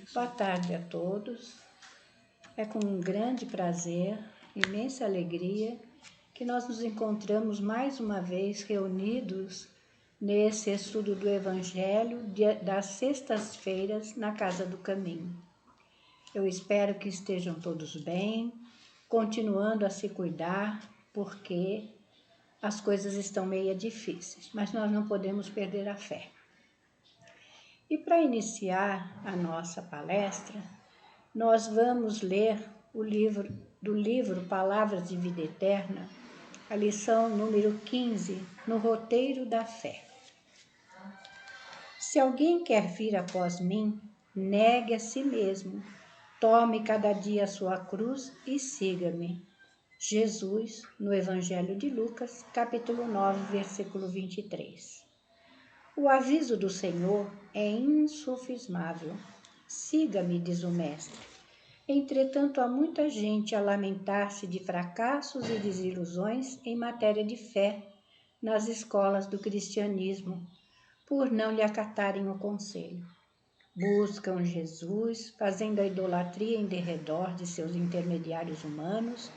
Boa tarde a todos. É com um grande prazer, imensa alegria, que nós nos encontramos mais uma vez reunidos nesse estudo do Evangelho das sextas-feiras na Casa do Caminho. Eu espero que estejam todos bem, continuando a se cuidar, porque as coisas estão meio difíceis, mas nós não podemos perder a fé. E para iniciar a nossa palestra, nós vamos ler o livro Palavras de Vida Eterna, a lição número 15, no roteiro da fé. Se alguém quer vir após mim, negue a si mesmo, tome cada dia a sua cruz e siga-me. Jesus, no Evangelho de Lucas, capítulo 9, versículo 23. O aviso do Senhor é insufismável. Siga-me, diz o Mestre. Entretanto, há muita gente a lamentar-se de fracassos e desilusões em matéria de fé nas escolas do cristianismo, por não lhe acatarem o conselho. Buscam Jesus, fazendo a idolatria em derredor de seus intermediários humanos,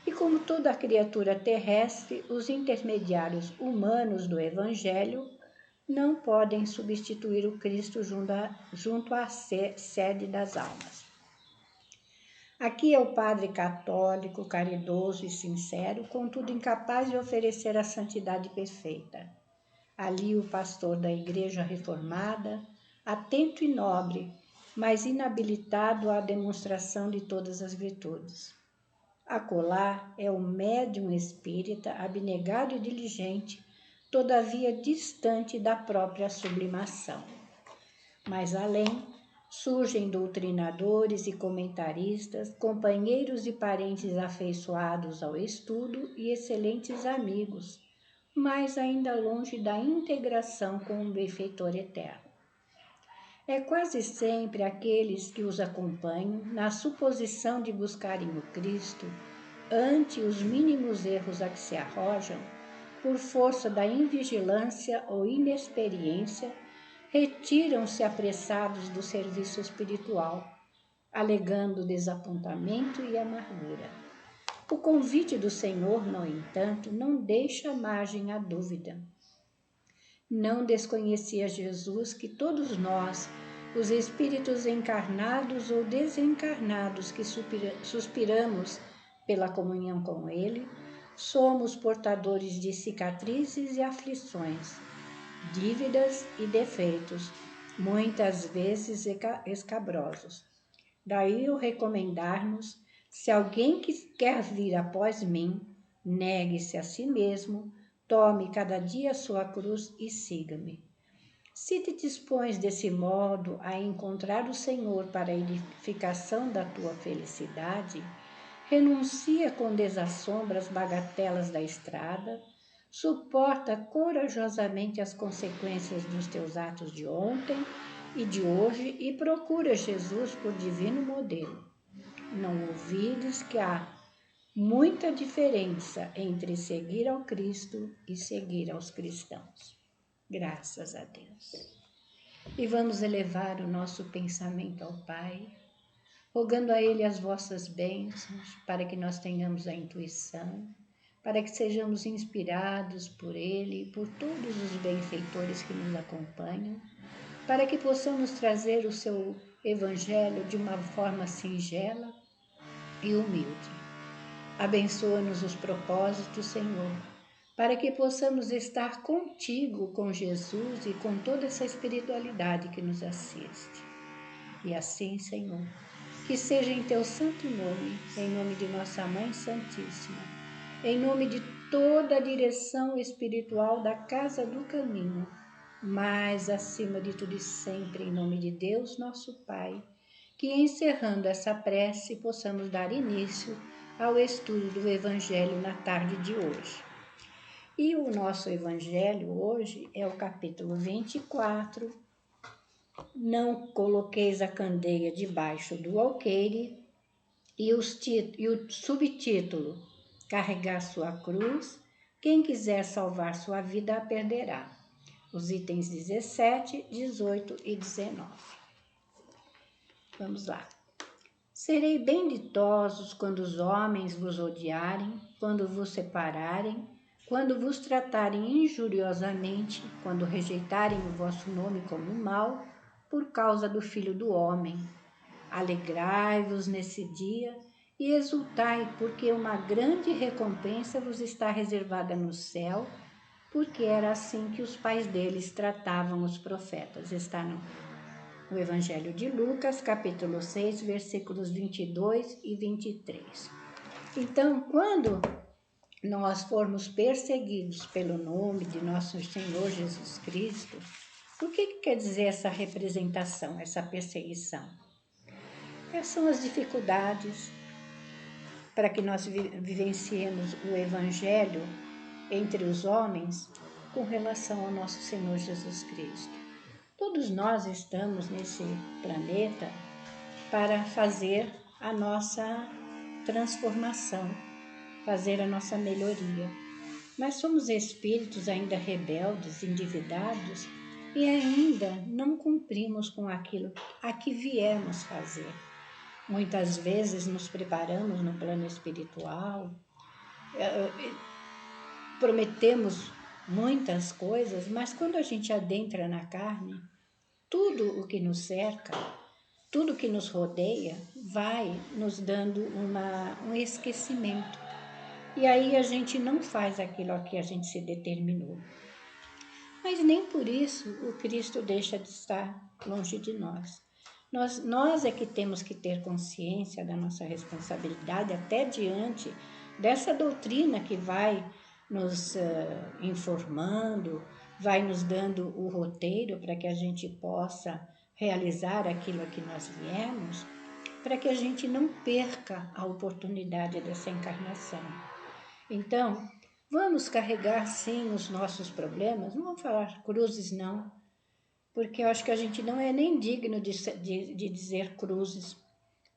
e como toda criatura terrestre, os intermediários humanos do Evangelho não podem substituir o Cristo junto à sede das almas. Aqui é o padre católico, caridoso e sincero, contudo incapaz de oferecer a santidade perfeita. Ali o pastor da Igreja Reformada, atento e nobre, mas inabilitado à demonstração de todas as virtudes. Acolá é o médium espírita, abnegado e diligente, todavia distante da própria sublimação. Mais além, surgem doutrinadores e comentaristas, companheiros e parentes afeiçoados ao estudo e excelentes amigos, mas ainda longe da integração com o benfeitor eterno. É quase sempre aqueles que os acompanham, na suposição de buscarem o Cristo, ante os mínimos erros a que se arrojam, por força da invigilância ou inexperiência, retiram-se apressados do serviço espiritual, alegando desapontamento e amargura. O convite do Senhor, no entanto, não deixa margem à dúvida. Não desconhecia Jesus que todos nós, os espíritos encarnados ou desencarnados que suspiramos pela comunhão com Ele, somos portadores de cicatrizes e aflições, dívidas e defeitos, muitas vezes escabrosos. Daí o recomendar-nos: se alguém quer vir após mim, negue-se a si mesmo, tome cada dia a sua cruz e siga-me. Se te dispões desse modo a encontrar o Senhor para a edificação da tua felicidade, renuncia com desassombro às bagatelas da estrada, suporta corajosamente as consequências dos teus atos de ontem e de hoje e procura Jesus por divino modelo. Não ouvides que há muita diferença entre seguir ao Cristo e seguir aos cristãos. Graças a Deus. E vamos elevar o nosso pensamento ao Pai, rogando a Ele as vossas bênçãos, para que nós tenhamos a intuição, para que sejamos inspirados por Ele e por todos os benfeitores que nos acompanham, para que possamos trazer o seu Evangelho de uma forma singela e humilde. Abençoa-nos os propósitos, Senhor, para que possamos estar contigo, com Jesus e com toda essa espiritualidade que nos assiste. E assim, Senhor, que seja em teu santo nome, em nome de nossa Mãe Santíssima, em nome de toda a direção espiritual da Casa do Caminho, mas acima de tudo e sempre, em nome de Deus, nosso Pai, que encerrando essa prece possamos dar início ao estudo do Evangelho na tarde de hoje. E o nosso Evangelho hoje é o capítulo 24, Não coloqueis a candeia debaixo do alqueire, e o subtítulo, Carregar sua cruz, quem quiser salvar sua vida a perderá. Os itens 17, 18 e 19. Vamos lá. Serei bem ditosos quando os homens vos odiarem, quando vos separarem, quando vos tratarem injuriosamente, quando rejeitarem o vosso nome como mal, por causa do Filho do Homem. Alegrai-vos nesse dia e exultai, porque uma grande recompensa vos está reservada no céu, porque era assim que os pais deles tratavam os profetas. Está no Evangelho de Lucas, capítulo 6, versículos 22 e 23. Então, quando nós formos perseguidos pelo nome de nosso Senhor Jesus Cristo, o que quer dizer essa representação, essa perseguição? Quais são as dificuldades para que nós vivenciemos o Evangelho entre os homens com relação ao nosso Senhor Jesus Cristo? Todos nós estamos nesse planeta para fazer a nossa transformação, fazer a nossa melhoria. Mas somos espíritos ainda rebeldes, endividados e ainda não cumprimos com aquilo a que viemos fazer. Muitas vezes nos preparamos no plano espiritual, prometemos muitas coisas, mas quando a gente adentra na carne, tudo o que nos cerca, tudo que nos rodeia, vai nos dando um esquecimento. E aí a gente não faz aquilo a que a gente se determinou. Mas nem por isso o Cristo deixa de estar longe de nós. Nós é que temos que ter consciência da nossa responsabilidade até diante dessa doutrina que vai nos informando, vai nos dando o roteiro para que a gente possa realizar aquilo a que nós viemos, para que a gente não perca a oportunidade dessa encarnação. Então, vamos carregar sim os nossos problemas, não vamos falar cruzes não, porque eu acho que a gente não é nem digno de dizer cruzes,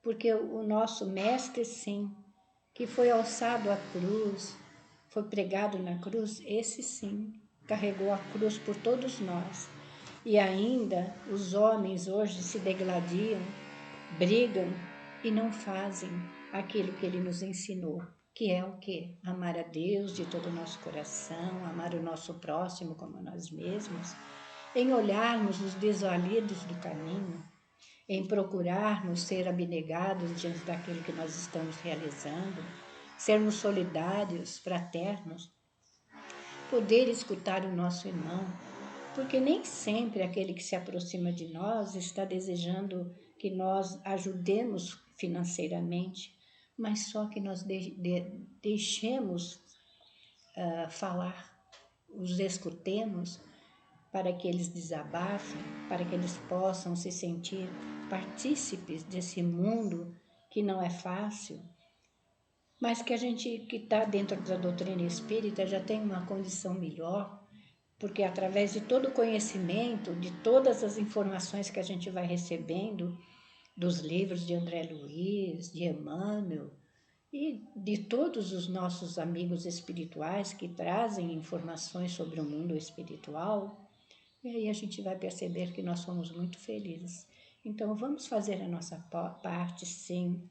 porque o nosso mestre sim, que foi alçado à cruz, foi pregado na cruz, esse sim, carregou a cruz por todos nós. E ainda os homens hoje se degladiam, brigam e não fazem aquilo que ele nos ensinou, que é o quê? Amar a Deus de todo o nosso coração, amar o nosso próximo como nós mesmos, em olharmos os desvalidos do caminho, em procurarmos ser abnegados diante daquilo que nós estamos realizando, sermos solidários, fraternos, poder escutar o nosso irmão, porque nem sempre aquele que se aproxima de nós está desejando que nós ajudemos financeiramente, mas só que nós deixemos falar, os escutemos, para que eles desabafem, para que eles possam se sentir partícipes desse mundo que não é fácil, mas que a gente que está dentro da doutrina espírita já tem uma condição melhor, porque através de todo o conhecimento, de todas as informações que a gente vai recebendo, dos livros de André Luiz, de Emmanuel e de todos os nossos amigos espirituais que trazem informações sobre o mundo espiritual, e aí a gente vai perceber que nós somos muito felizes. Então vamos fazer a nossa parte, sim,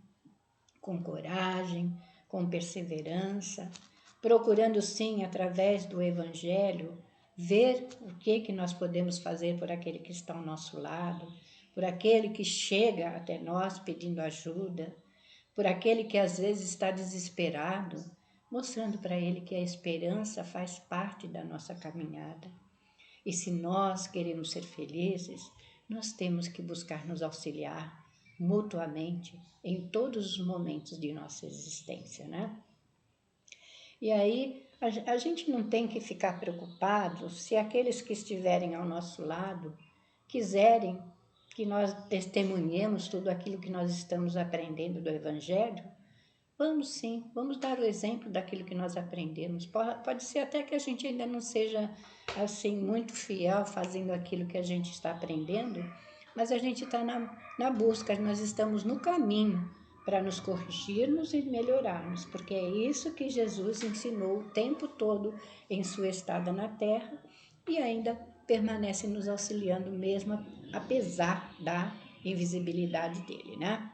com coragem, com perseverança, procurando, sim, através do Evangelho, ver o que nós podemos fazer por aquele que está ao nosso lado, por aquele que chega até nós pedindo ajuda, por aquele que às vezes está desesperado, mostrando para ele que a esperança faz parte da nossa caminhada. E se nós queremos ser felizes, nós temos que buscar nos auxiliar mutuamente em todos os momentos de nossa existência, né? E aí a gente não tem que ficar preocupado se aqueles que estiverem ao nosso lado quiserem que nós testemunhemos tudo aquilo que nós estamos aprendendo do Evangelho. Vamos sim, vamos dar o exemplo daquilo que nós aprendemos. Pode ser até que a gente ainda não seja assim muito fiel fazendo aquilo que a gente está aprendendo, mas a gente está na busca, nós estamos no caminho para nos corrigirmos e melhorarmos, porque é isso que Jesus ensinou o tempo todo em sua estada na Terra e ainda permanece nos auxiliando mesmo apesar da invisibilidade dele, né?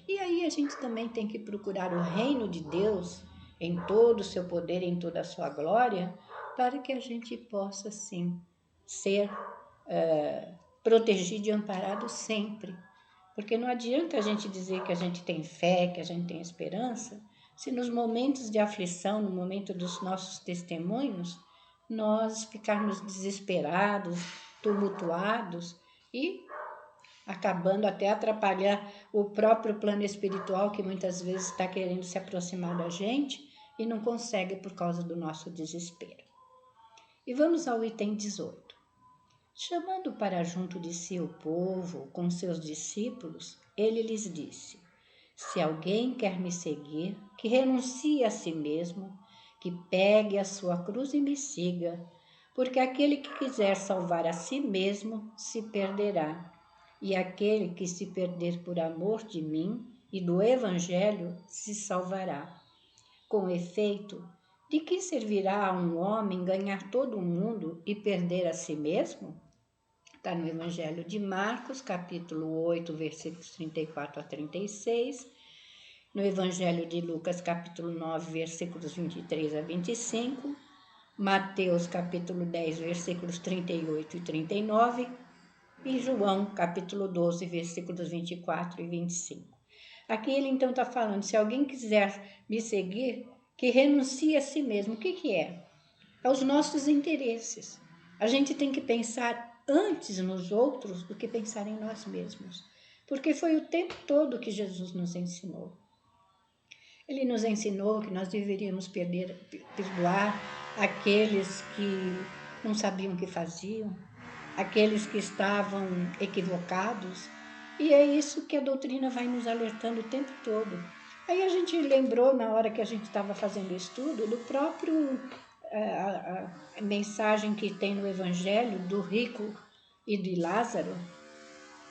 E aí a gente também tem que procurar o reino de Deus em todo o seu poder, em toda a sua glória, para que a gente possa, sim, ser protegido e amparado sempre. Porque não adianta a gente dizer que a gente tem fé, que a gente tem esperança, se nos momentos de aflição, no momento dos nossos testemunhos, nós ficarmos desesperados, tumultuados e acabando até atrapalhar o próprio plano espiritual que muitas vezes está querendo se aproximar da gente e não consegue por causa do nosso desespero. E vamos ao item 18. Chamando para junto de si o povo com seus discípulos, ele lhes disse: Se alguém quer me seguir, que renuncie a si mesmo, que pegue a sua cruz e me siga, porque aquele que quiser salvar a si mesmo se perderá, e aquele que se perder por amor de mim e do Evangelho se salvará. Com efeito, de que servirá a um homem ganhar todo o mundo e perder a si mesmo? Está no Evangelho de Marcos, capítulo 8, versículos 34 a 36, no Evangelho de Lucas, capítulo 9, versículos 23 a 25, Mateus, capítulo 10, versículos 38 e 39, e João, capítulo 12, versículos 24 e 25. Aqui ele então está falando, se alguém quiser me seguir, que renuncie a si mesmo. O que é? Aos nossos interesses. A gente tem que pensar antes nos outros do que pensar em nós mesmos. Porque foi o tempo todo que Jesus nos ensinou. Ele nos ensinou que nós deveríamos perdoar aqueles que não sabiam o que faziam, aqueles que estavam equivocados. E é isso que a doutrina vai nos alertando o tempo todo. Aí a gente lembrou, na hora que a gente estava fazendo o estudo, do próprio a mensagem que tem no Evangelho do rico e de Lázaro,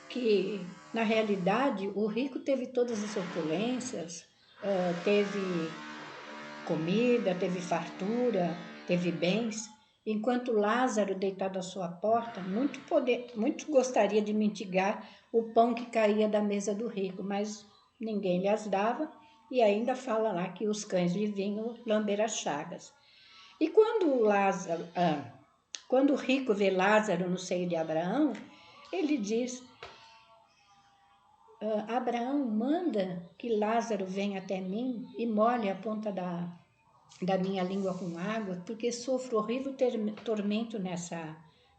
que na realidade o rico teve todas as opulências, teve comida, teve fartura, teve bens, enquanto Lázaro, deitado à sua porta, muito gostaria de mendigar o pão que caía da mesa do rico, mas ninguém lhe as dava, e ainda fala lá que os cães lhe vinham lamber as chagas. E quando o rico vê Lázaro no seio de Abraão, ele diz: Abraão, manda que Lázaro venha até mim e molhe a ponta da minha língua com água, porque sofro horrível tormento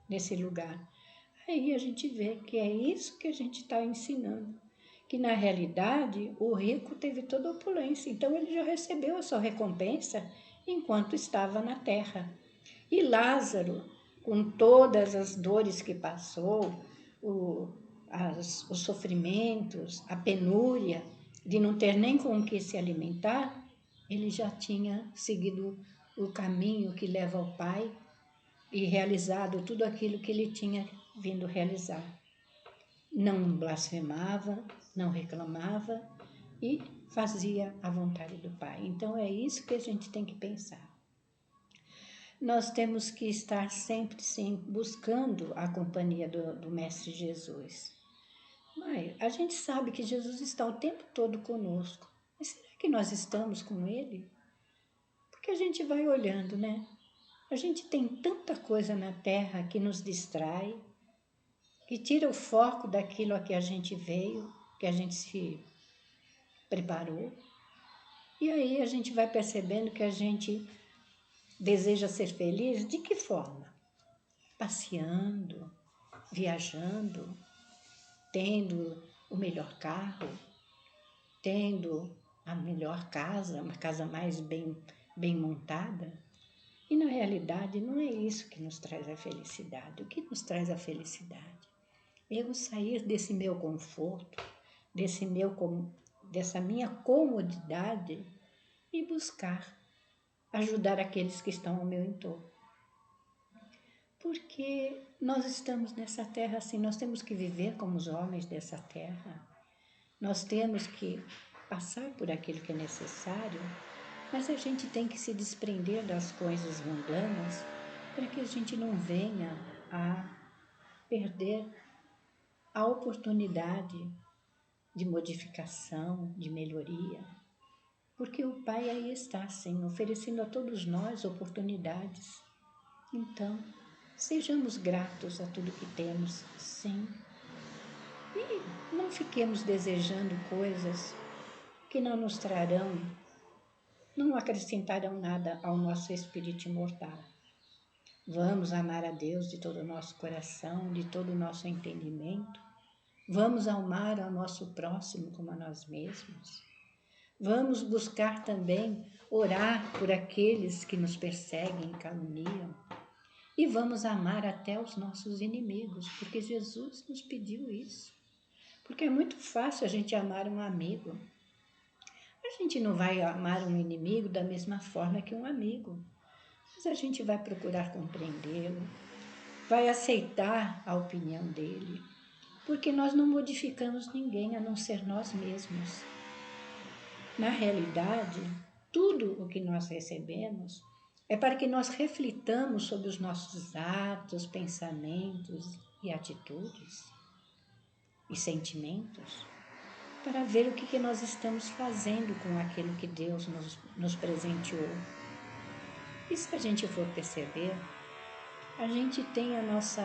nesse lugar. Aí a gente vê que é isso que a gente está ensinando, que na realidade o rico teve toda a opulência, então ele já recebeu a sua recompensa enquanto estava na terra. E Lázaro, com todas as dores que passou, os sofrimentos, a penúria de não ter nem com o que se alimentar, ele já tinha seguido o caminho que leva ao Pai e realizado tudo aquilo que ele tinha vindo realizar. Não blasfemava, não reclamava e fazia a vontade do Pai. Então é isso que a gente tem que pensar. Nós temos que estar sempre, sim, buscando a companhia do Mestre Jesus. Mas a gente sabe que Jesus está o tempo todo conosco. Mas será que nós estamos com Ele? Porque a gente vai olhando, né? A gente tem tanta coisa na Terra que nos distrai, que tira o foco daquilo a que a gente veio, que a gente se preparou. E aí a gente vai percebendo que a gente deseja ser feliz de que forma? Passeando, viajando, tendo o melhor carro, tendo a melhor casa, uma casa mais bem montada. E na realidade não é isso que nos traz a felicidade. O que nos traz a felicidade? Eu sair desse meu conforto, dessa minha comodidade e buscar ajudar aqueles que estão ao meu entorno. Porque nós estamos nessa terra assim, nós temos que viver como os homens dessa terra. Nós temos que passar por aquilo que é necessário, mas a gente tem que se desprender das coisas mundanas para que a gente não venha a perder a oportunidade de modificação, de melhoria, porque o Pai aí está, sim, oferecendo a todos nós oportunidades. Então, sejamos gratos a tudo que temos, sim, e não fiquemos desejando coisas que não nos trarão, não acrescentarão nada ao nosso espírito imortal. Vamos amar a Deus de todo o nosso coração, de todo o nosso entendimento. Vamos amar ao nosso próximo como a nós mesmos. Vamos buscar também orar por aqueles que nos perseguem e caluniam. E vamos amar até os nossos inimigos, porque Jesus nos pediu isso. Porque é muito fácil a gente amar um amigo. A gente não vai amar um inimigo da mesma forma que um amigo. Mas a gente vai procurar compreendê-lo, vai aceitar a opinião dele, porque nós não modificamos ninguém a não ser nós mesmos. Na realidade, tudo o que nós recebemos é para que nós reflitamos sobre os nossos atos, pensamentos e atitudes e sentimentos, para ver o que nós estamos fazendo com aquilo que Deus nos presenteou. E se a gente for perceber, a gente tem a nossa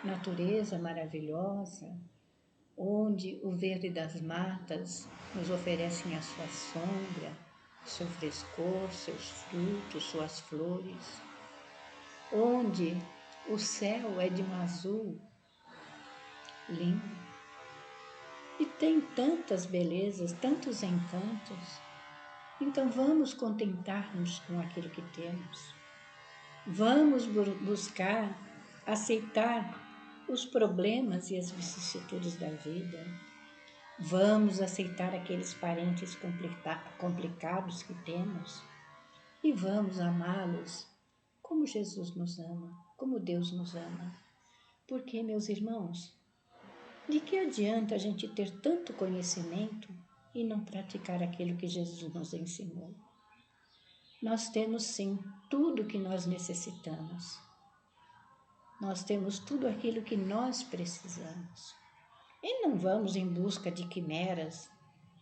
natureza maravilhosa, onde o verde das matas nos oferecem a sua sombra, seu frescor, seus frutos, suas flores, onde o céu é de um azul lindo e tem tantas belezas, tantos encantos. Então vamos contentar-nos com aquilo que temos. Vamos buscar aceitar os problemas e as vicissitudes da vida. Vamos aceitar aqueles parentes complicados que temos e vamos amá-los como Jesus nos ama, como Deus nos ama. Porque, meus irmãos, de que adianta a gente ter tanto conhecimento e não praticar aquilo que Jesus nos ensinou? Nós temos sim tudo o que nós necessitamos. Nós temos tudo aquilo que nós precisamos. E não vamos em busca de quimeras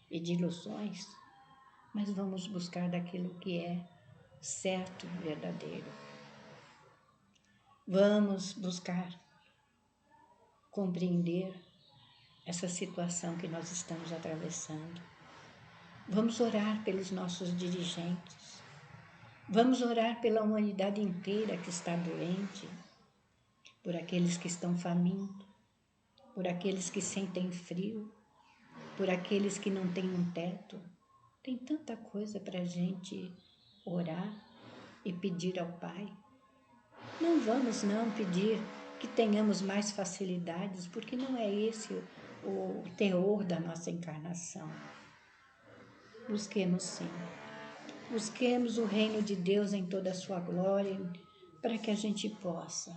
e de ilusões, mas vamos buscar daquilo que é certo e verdadeiro. Vamos buscar compreender essa situação que nós estamos atravessando. Vamos orar pelos nossos dirigentes. Vamos orar pela humanidade inteira que está doente, por aqueles que estão famintos, por aqueles que sentem frio, por aqueles que não têm um teto. Tem tanta coisa para a gente orar e pedir ao Pai. Não vamos não pedir que tenhamos mais facilidades, porque não é esse o teor da nossa encarnação. Busquemos sim. Busquemos o reino de Deus em toda a sua glória, para que a gente possa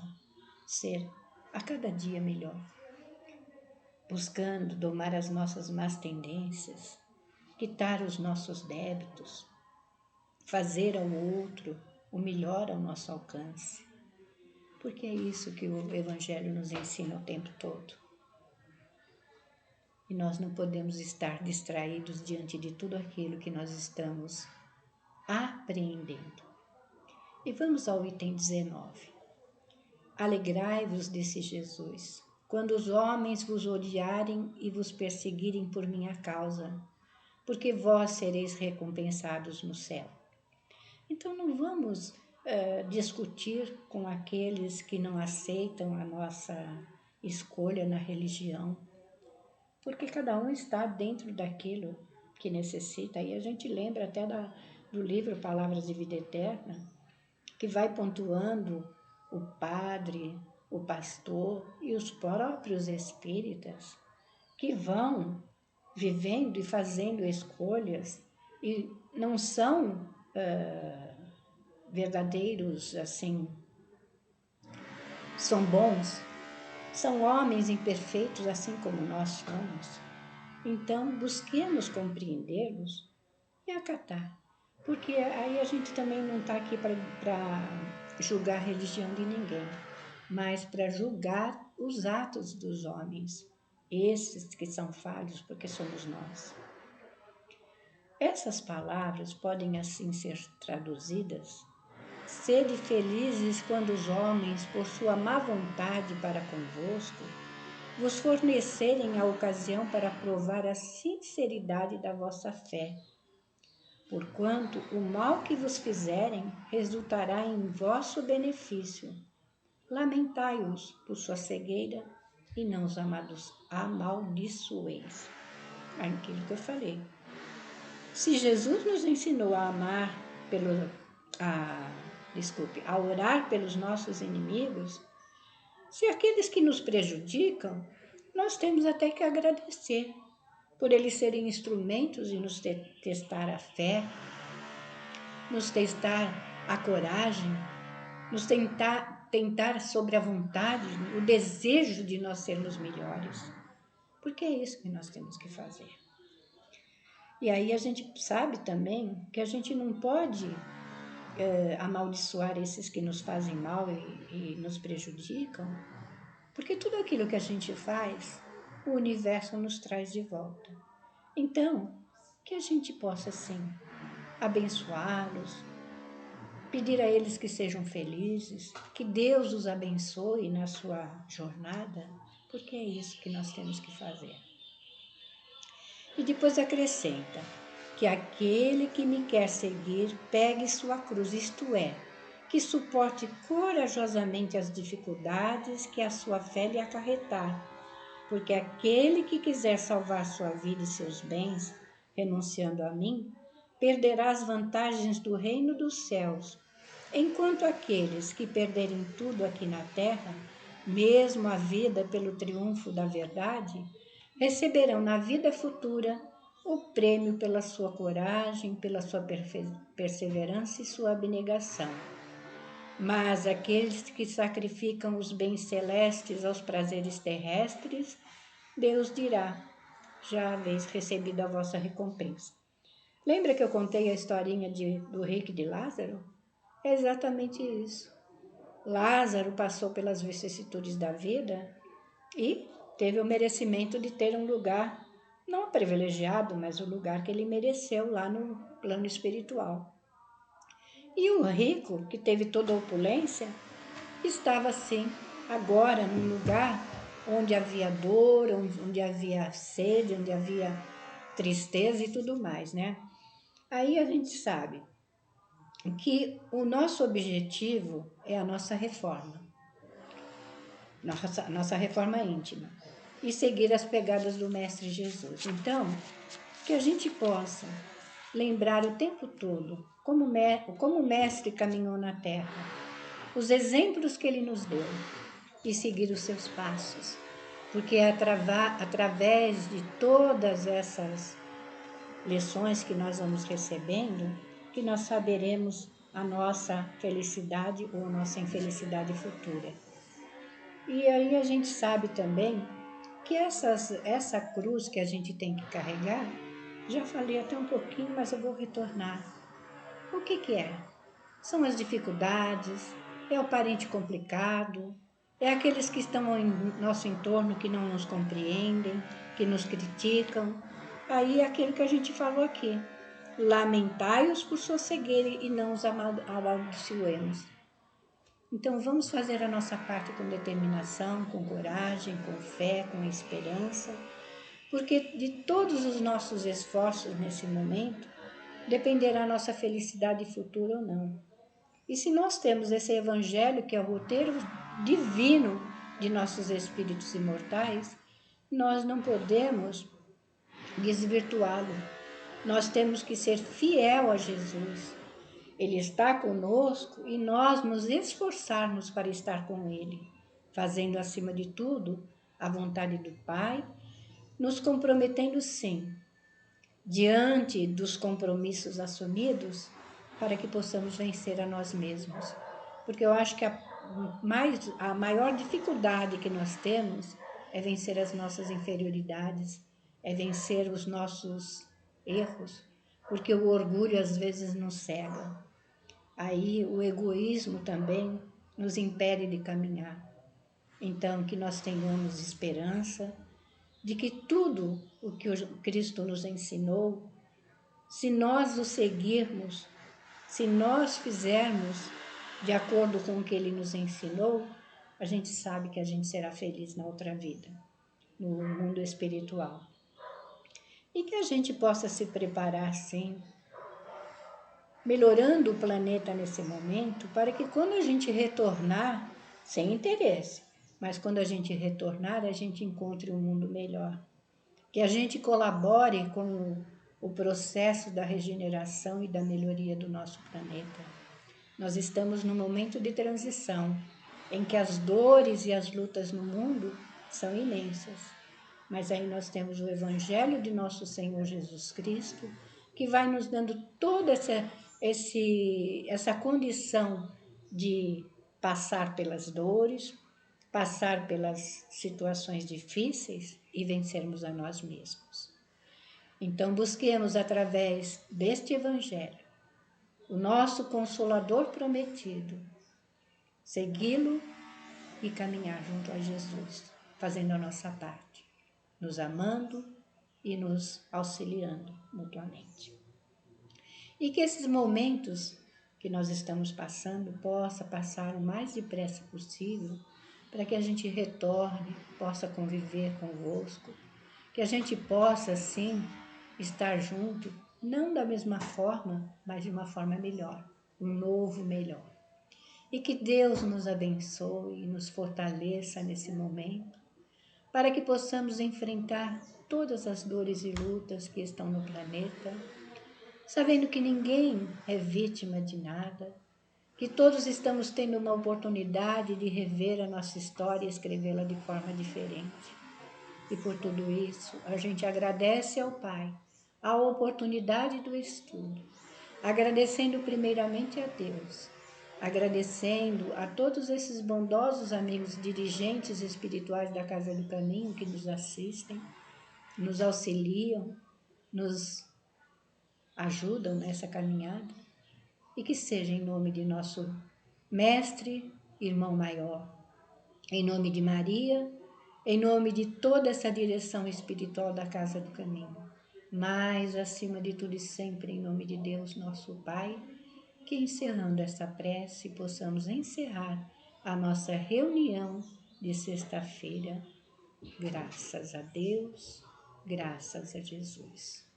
ser a cada dia melhor. Buscando domar as nossas más tendências, quitar os nossos débitos, fazer ao outro o melhor ao nosso alcance. Porque é isso que o Evangelho nos ensina o tempo todo. E nós não podemos estar distraídos diante de tudo aquilo que nós estamos apreendendo. E vamos ao item 19. Alegrai-vos, disse Jesus, quando os homens vos odiarem e vos perseguirem por minha causa, porque vós sereis recompensados no céu. Então não vamos discutir com aqueles que não aceitam a nossa escolha na religião, porque cada um está dentro daquilo que necessita. E a gente lembra até do livro Palavras de Vida Eterna, que vai pontuando o padre, o pastor e os próprios espíritas que vão vivendo e fazendo escolhas e não são verdadeiros, assim, são bons, são homens imperfeitos, assim como nós somos. Então, busquemos compreendê-los e acatar, porque aí a gente também não está aqui para julgar a religião de ninguém, mas para julgar os atos dos homens. esses que são falhos, porque somos nós. Essas palavras podem assim ser traduzidas: sede felizes quando os homens, por sua má vontade para convosco, vos fornecerem a ocasião para provar a sinceridade da vossa fé. Porquanto o mal que vos fizerem resultará em vosso benefício. Lamentai-os por sua cegueira e não os amaldiçoeis. Aquilo que eu falei. Se Jesus nos ensinou a amar a orar pelos nossos inimigos, se aqueles que nos prejudicam, nós temos até que agradecer por eles serem instrumentos de nos testar a fé, nos testar a coragem, nos tentar sobre a vontade, o desejo de nós sermos melhores. Porque é isso que nós temos que fazer. E aí a gente sabe também que a gente não pode amaldiçoar esses que nos fazem mal e nos prejudicam, porque tudo aquilo que a gente faz, o universo nos traz de volta. Então, que a gente possa, sim, abençoá-los, pedir a eles que sejam felizes, que Deus os abençoe na sua jornada, porque é isso que nós temos que fazer. E depois acrescenta que aquele que me quer seguir, pegue sua cruz, isto é, que suporte corajosamente as dificuldades que a sua fé lhe acarretar, porque aquele que quiser salvar sua vida e seus bens, renunciando a mim, perderá as vantagens do reino dos céus, enquanto aqueles que perderem tudo aqui na terra, mesmo a vida pelo triunfo da verdade, receberão na vida futura o prêmio pela sua coragem, pela sua perseverança e sua abnegação. Mas aqueles que sacrificam os bens celestes aos prazeres terrestres, Deus dirá: já haveis recebido a vossa recompensa. Lembra que eu contei a historinha do rico e de Lázaro? É exatamente isso. Lázaro passou pelas vicissitudes da vida e teve o merecimento de ter um lugar, não privilegiado, mas o lugar que ele mereceu lá no plano espiritual. E o rico, que teve toda a opulência, estava assim, agora num lugar onde havia dor, onde havia sede, onde havia tristeza e tudo mais, né? Aí a gente sabe que o nosso objetivo é a nossa reforma, nossa reforma íntima, e seguir as pegadas do Mestre Jesus. Então, que a gente possa lembrar o tempo todo como o Mestre caminhou na Terra, os exemplos que ele nos deu e seguir os seus passos, porque é através de todas essas lições que nós vamos recebendo que nós saberemos a nossa felicidade ou a nossa infelicidade futura. E aí a gente sabe também que essa cruz que a gente tem que carregar, já falei até um pouquinho, mas eu vou retornar. O que é? São as dificuldades, é o parente complicado, é aqueles que estão em nosso entorno que não nos compreendem, que nos criticam. Aí é aquilo que a gente falou aqui. Lamentai-os por sua cegueira e não os amaldiçoemos. Então vamos fazer a nossa parte com determinação, com coragem, com fé, com esperança, porque de todos os nossos esforços nesse momento dependerá a nossa felicidade futura ou não. E se nós temos esse evangelho, que é o roteiro divino de nossos espíritos imortais, nós não podemos desvirtuá-lo. Nós temos que ser fiel a Jesus. Ele está conosco e nós nos esforçarmos para estar com Ele, fazendo acima de tudo a vontade do Pai, nos comprometendo sim, diante dos compromissos assumidos, para que possamos vencer a nós mesmos. Porque eu acho que a maior dificuldade que nós temos é vencer as nossas inferioridades, é vencer os nossos erros, porque o orgulho às vezes nos cega. Aí o egoísmo também nos impede de caminhar. Então, que nós tenhamos esperança de que tudo o que o Cristo nos ensinou, se nós o seguirmos, se nós fizermos de acordo com o que ele nos ensinou, a gente sabe que a gente será feliz na outra vida, no mundo espiritual. E que a gente possa se preparar, sim, melhorando o planeta nesse momento, para que quando a gente retornar, sem interesse, mas quando a gente retornar, a gente encontre um mundo melhor. Que a gente colabore com o processo da regeneração e da melhoria do nosso planeta. Nós estamos num momento de transição, em que as dores e as lutas no mundo são imensas. Mas aí nós temos o Evangelho de nosso Senhor Jesus Cristo, que vai nos dando toda essa condição de passar pelas dores, passar pelas situações difíceis e vencermos a nós mesmos. Então, busquemos através deste Evangelho o nosso Consolador prometido, segui-lo e caminhar junto a Jesus, fazendo a nossa parte, nos amando e nos auxiliando mutuamente. E que esses momentos que nós estamos passando possa passar o mais depressa possível, para que a gente retorne, possa conviver convosco, que a gente possa, sim, estar junto, não da mesma forma, mas de uma forma melhor, um novo melhor. E que Deus nos abençoe e nos fortaleça nesse momento, para que possamos enfrentar todas as dores e lutas que estão no planeta, sabendo que ninguém é vítima de nada, que todos estamos tendo uma oportunidade de rever a nossa história e escrevê-la de forma diferente. E por tudo isso, a gente agradece ao Pai a oportunidade do estudo, agradecendo primeiramente a Deus, agradecendo a todos esses bondosos amigos dirigentes espirituais da Casa do Caminho que nos assistem, nos auxiliam, nos ajudam nessa caminhada, e que seja em nome de nosso Mestre, Irmão Maior, em nome de Maria, em nome de toda essa direção espiritual da Casa do Caminho, mas acima de tudo e sempre em nome de Deus, nosso Pai, que encerrando essa prece possamos encerrar a nossa reunião de sexta-feira. Graças a Deus, graças a Jesus.